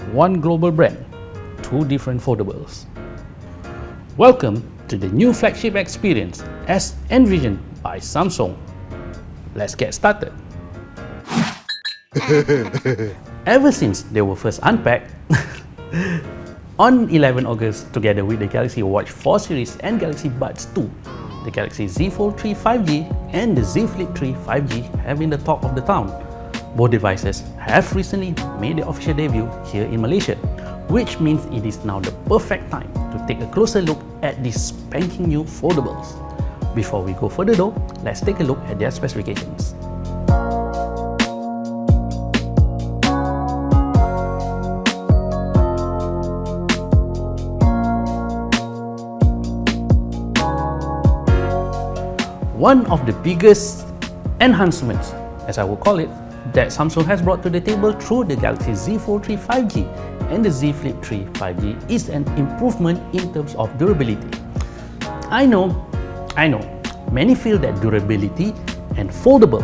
one global brand, two different foldables. Welcome to the new flagship experience as envisioned by Samsung. Let's get started. Ever since they were first unpacked on 11 August together with the Galaxy Watch 4 series and Galaxy Buds 2, the Galaxy Z Fold3 5G and the Z Flip3 5G have been the talk of the town. Both devices have recently made their official debut here in Malaysia, which means it is now the perfect time to take a closer look at these spanking new foldables. Before we go further though, let's take a look at their specifications. One of the biggest enhancements, as I would call it, that Samsung has brought to the table through the Galaxy Z Fold3 5G and the Z Flip3 5G is an improvement in terms of durability. I know, many feel that durability and foldable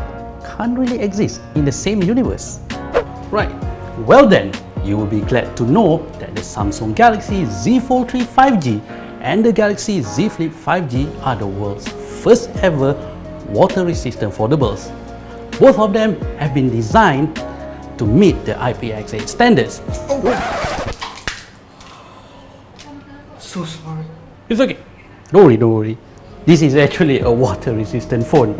can't really exist in the same universe. Right, well then, you will be glad to know that the Samsung Galaxy Z Fold3 5G and the Galaxy Z Flip 5G are the world's first ever water-resistant foldables. Both of them have been designed to meet the IPX8 standards. So sorry. It's okay. Don't worry. This is actually a water-resistant phone.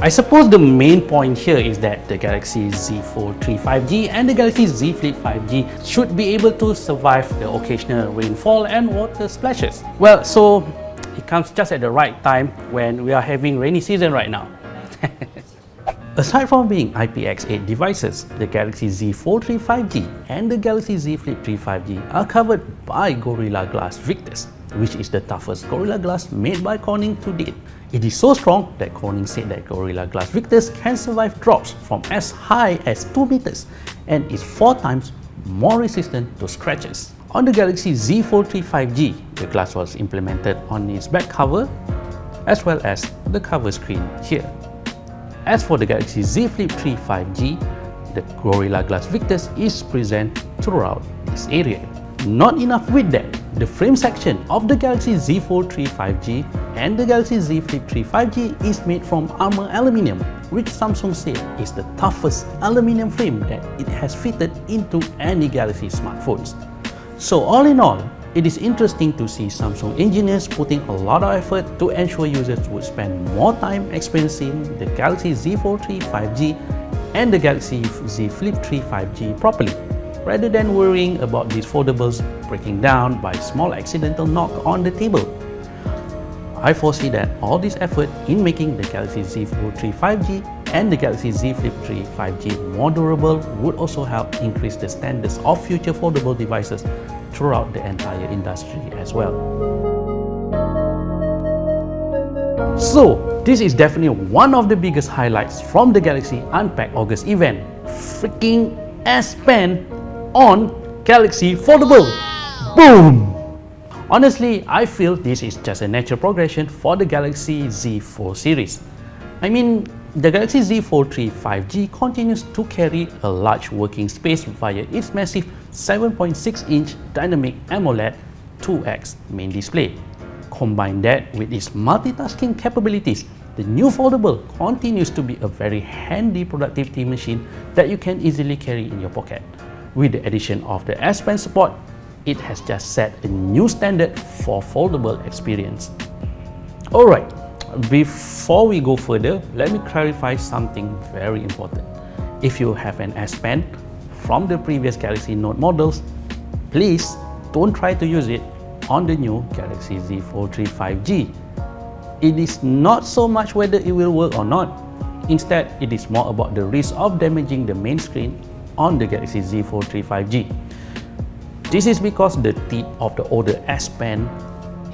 I suppose the main point here is that the Galaxy Z Fold3 5G and the Galaxy Z Flip 5G should be able to survive the occasional rainfall and water splashes. Well, so it comes just at the right time when we are having rainy season right now. Aside from being IPX8 devices, the Galaxy Z Fold3 5G and the Galaxy Z Flip3 5G are covered by Gorilla Glass Victus, which is the toughest Gorilla Glass made by Corning to date. It is so strong that Corning said that Gorilla Glass Victus can survive drops from as high as 2 meters and is 4 times more resistant to scratches. On the Galaxy Z Fold3 5G, the glass was implemented on its back cover as well as the cover screen here. As for the Galaxy Z Flip3 5G, the Gorilla Glass Victus is present throughout this area. Not enough with that, the frame section of the Galaxy Z Fold3 5G and the Galaxy Z Flip3 5G is made from armor aluminium, which Samsung said is the toughest aluminium frame that it has fitted into any Galaxy smartphones. So all in all, it is interesting to see Samsung engineers putting a lot of effort to ensure users would spend more time experiencing the Galaxy Z Fold3 5G and the Galaxy Z Flip3 5G properly, rather than worrying about these foldables breaking down by small accidental knock on the table. I foresee that all this effort in making the Galaxy Z Fold3 5G and the Galaxy Z Flip3 5G more durable would also help increase the standards of future foldable devices throughout the entire industry as well. So, this is definitely one of the biggest highlights from the Galaxy Unpacked August event. Freaking S Pen on Galaxy Foldable! Boom! Honestly, I feel this is just a natural progression for the Galaxy Z Fold series. I mean, the Galaxy Z Fold3 5G continues to carry a large working space via its massive 7.6-inch dynamic AMOLED 2X main display. Combine that with its multitasking capabilities, the new foldable continues to be a very handy productivity machine that you can easily carry in your pocket. With the addition of the S Pen support, it has just set a new standard for foldable experience. Alright, before we go further, let me clarify something very important. If you have an S Pen from the previous Galaxy Note models, please don't try to use it on the new Galaxy Z Fold3 5G. It is not so much whether it will work or not. Instead, it is more about the risk of damaging the main screen on the Galaxy Z Fold3 5G. This is because the tip of the older S Pen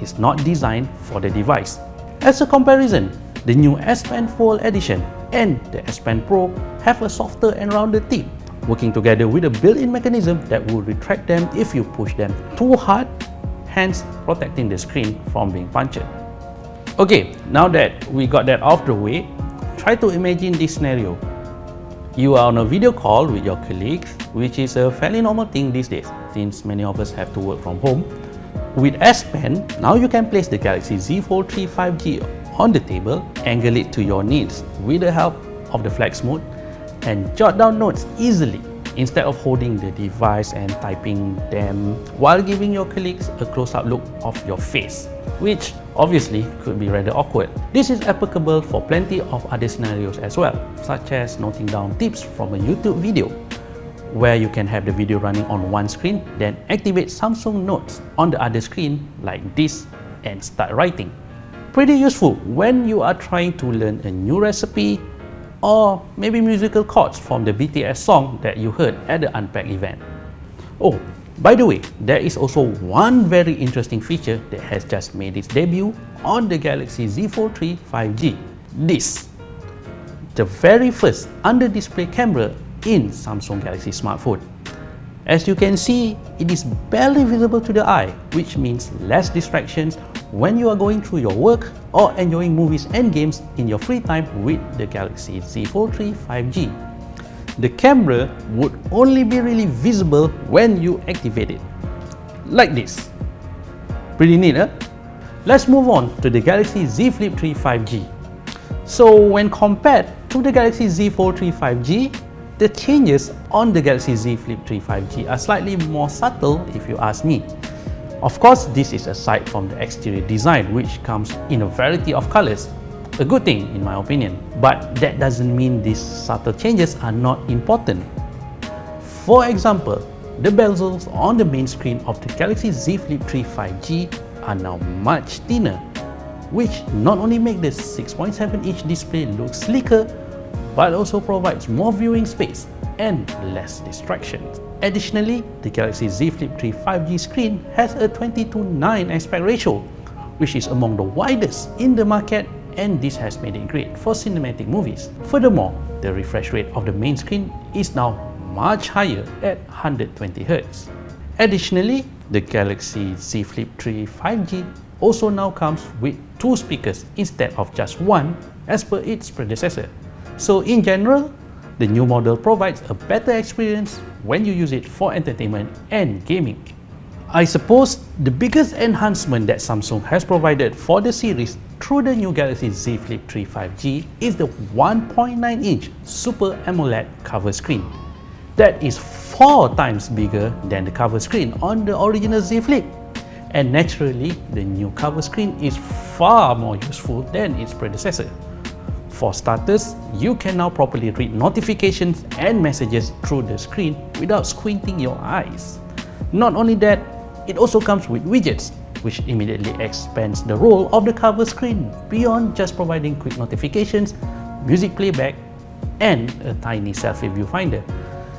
is not designed for the device. As a comparison, the new S Pen Fold Edition and the S Pen Pro have a softer and rounded tip, working together with a built-in mechanism that will retract them if you push them too hard, hence protecting the screen from being punctured. Okay, now that we got that off the way, try to imagine this scenario. You are on a video call with your colleagues, which is a fairly normal thing these days, since many of us have to work from home. With S Pen, now you can place the Galaxy Z Fold3 5G on the table, angle it to your needs with the help of the flex mode, and jot down notes easily instead of holding the device and typing them while giving your colleagues a close-up look of your face, which obviously could be rather awkward. This is applicable for plenty of other scenarios as well, such as noting down tips from a YouTube video, where you can have the video running on one screen, then activate Samsung Notes on the other screen like this and start writing. Pretty useful when you are trying to learn a new recipe or maybe musical chords from the BTS song that you heard at the Unpacked event. Oh, by the way, there is also one very interesting feature that has just made its debut on the Galaxy Z Fold3 5G. This, the very first under-display camera in Samsung Galaxy smartphone. As you can see, it is barely visible to the eye, which means less distractions when you are going through your work or enjoying movies and games in your free time with the Galaxy Z Fold3 5G. The camera would only be really visible when you activate it, like this. Pretty neat, huh? Let's move on to the Galaxy Z Flip3 5G. So when compared to the Galaxy Z Fold3 5G, the changes on the Galaxy Z Flip3 5G are slightly more subtle if you ask me. Of course, this is aside from the exterior design, which comes in a variety of colors. A good thing in my opinion, but that doesn't mean these subtle changes are not important. For example, the bezels on the main screen of the Galaxy Z Flip3 5G are now much thinner, which not only make the 6.7-inch display look sleeker, but also provides more viewing space and less distractions. Additionally, the Galaxy Z Flip3 5G screen has a 20:9 aspect ratio, which is among the widest in the market, and this has made it great for cinematic movies. Furthermore, the refresh rate of the main screen is now much higher at 120Hz. Additionally, the Galaxy Z Flip3 5G also now comes with 2 speakers instead of just one as per its predecessor. So in general, the new model provides a better experience when you use it for entertainment and gaming. I suppose the biggest enhancement that Samsung has provided for the series through the new Galaxy Z Flip3 5G is the 1.9-inch Super AMOLED cover screen. That is 4 times bigger than the cover screen on the original Z Flip. And naturally, the new cover screen is far more useful than its predecessor. For starters, you can now properly read notifications and messages through the screen without squinting your eyes. Not only that, it also comes with widgets, which immediately expands the role of the cover screen beyond just providing quick notifications, music playback, and a tiny selfie viewfinder.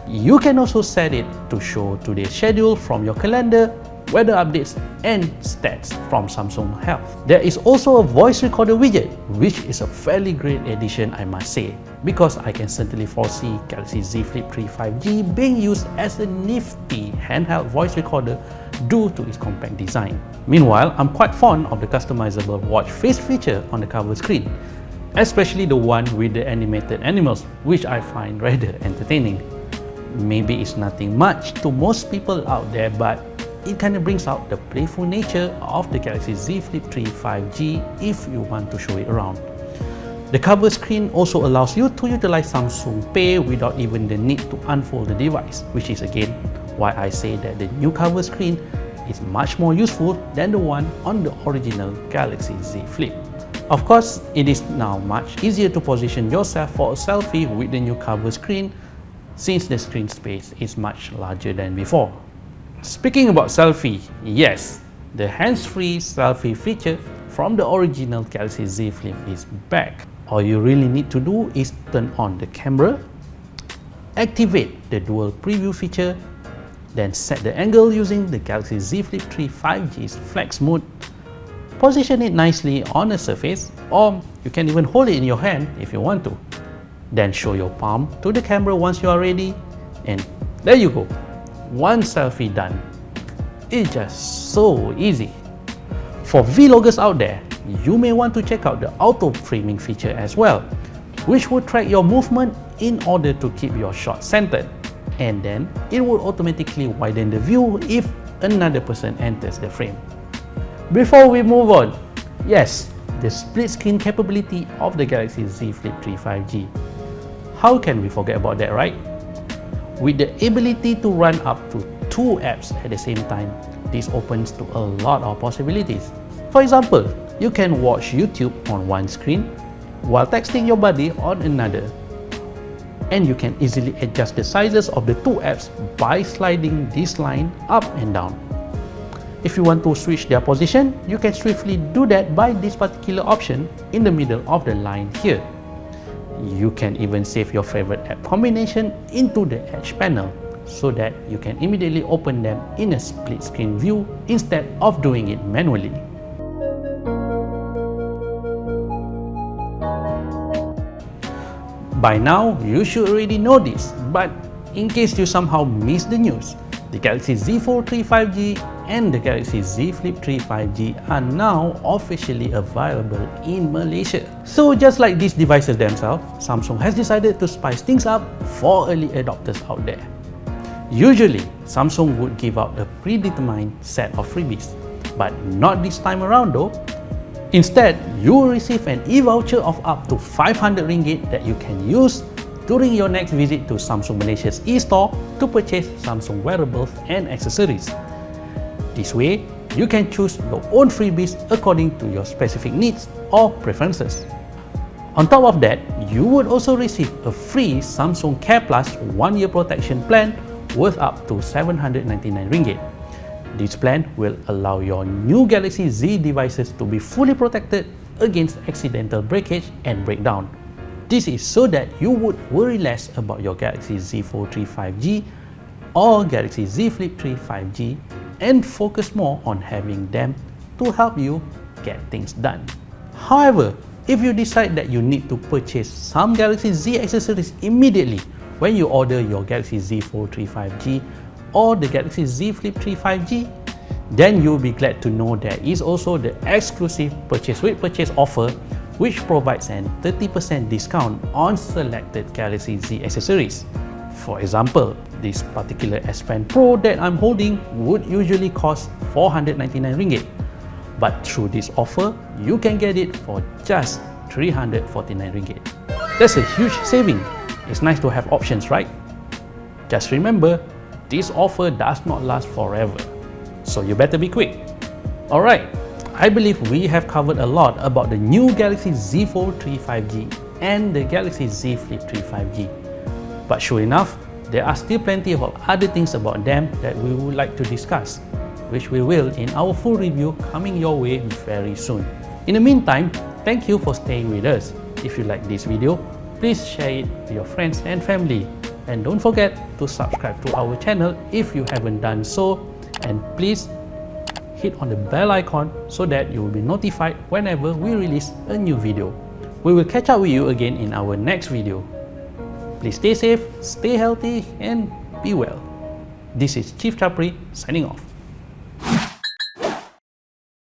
You can also set it to show today's schedule from your calendar, weather updates, and stats from Samsung Health. There is also a voice recorder widget, which is a fairly great addition, I must say, because I can certainly foresee Galaxy Z Flip3 5G being used as a nifty handheld voice recorder due to its compact design. Meanwhile, I'm quite fond of the customizable watch face feature on the cover screen, especially the one with the animated animals, which I find rather entertaining. Maybe it's nothing much to most people out there, but it kind of brings out the playful nature of the Galaxy Z Flip3 5G if you want to show it around. The cover screen also allows you to utilize Samsung Pay without even the need to unfold the device, which is again why I say that the new cover screen is much more useful than the one on the original Galaxy Z Flip. Of course, it is now much easier to position yourself for a selfie with the new cover screen, since the screen space is much larger than before. Speaking about selfie, yes, the hands-free selfie feature from the original Galaxy Z Flip is back. All you really need to do is turn on the camera, activate the dual preview feature, then set the angle using the Galaxy Z Flip3 5G's flex mode, position it nicely on a surface, or you can even hold it in your hand if you want to. Then show your palm to the camera once you are ready, and there you go. One selfie done. It's just so easy. For vloggers out there, you may want to check out the auto framing feature as well, which will track your movement in order to keep your shot centered, and then it will automatically widen the view if another person enters the frame. Before we move on, yes, the split screen capability of the Galaxy Z Flip3 5G. How can we forget about that, right? With the ability to run up to 2 apps at the same time, this opens to a lot of possibilities. For example, you can watch YouTube on one screen while texting your buddy on another. And you can easily adjust the sizes of the 2 apps by sliding this line up and down. If you want to switch their position, you can swiftly do that by this particular option in the middle of the line here. You can even save your favorite app combination into the Edge panel so that you can immediately open them in a split screen view instead of doing it manually. By now, you should already know this, but in case you somehow missed the news, the Galaxy Z Fold3 5G and the Galaxy Z Flip3 5G are now officially available in Malaysia. So just like these devices themselves, Samsung has decided to spice things up for early adopters out there. Usually, Samsung would give out a predetermined set of freebies, but not this time around though. Instead, you will receive an e-voucher of up to 500 ringgit that you can use during your next visit to Samsung Malaysia's e-store to purchase Samsung wearables and accessories. This way, you can choose your own freebies according to your specific needs or preferences. On top of that, you would also receive a free Samsung Care Plus 1-year protection plan worth up to 799 ringgit. This plan will allow your new Galaxy Z devices to be fully protected against accidental breakage and breakdown. This is so that you would worry less about your Galaxy Z Fold3 5G or Galaxy Z Flip3 5G and focus more on having them to help you get things done. However, if you decide that you need to purchase some Galaxy Z accessories immediately when you order your Galaxy Z Fold3 5G or the Galaxy Z Flip3 5G, then you'll be glad to know there is also the exclusive purchase with purchase offer, which provides an 30% discount on selected Galaxy Z accessories. For example, this particular S Pen Pro that I'm holding would usually cost 499 ringgit, but through this offer, you can get it for just 349 ringgit. That's a huge saving. It's nice to have options, right? Just remember, this offer does not last forever, so you better be quick. Alright, I believe we have covered a lot about the new Galaxy Z Fold3 5G and the Galaxy Z Flip3 5G. But sure enough, there are still plenty of other things about them that we would like to discuss, which we will in our full review coming your way very soon. In the meantime, thank you for staying with us. If you like this video, please share it with your friends and family. And don't forget to subscribe to our channel if you haven't done so, and please hit on the bell icon so that you will be notified whenever we release a new video. We will catch up with you again in our next video. Please stay safe, stay healthy, and be well. This is Chief Chapri signing off.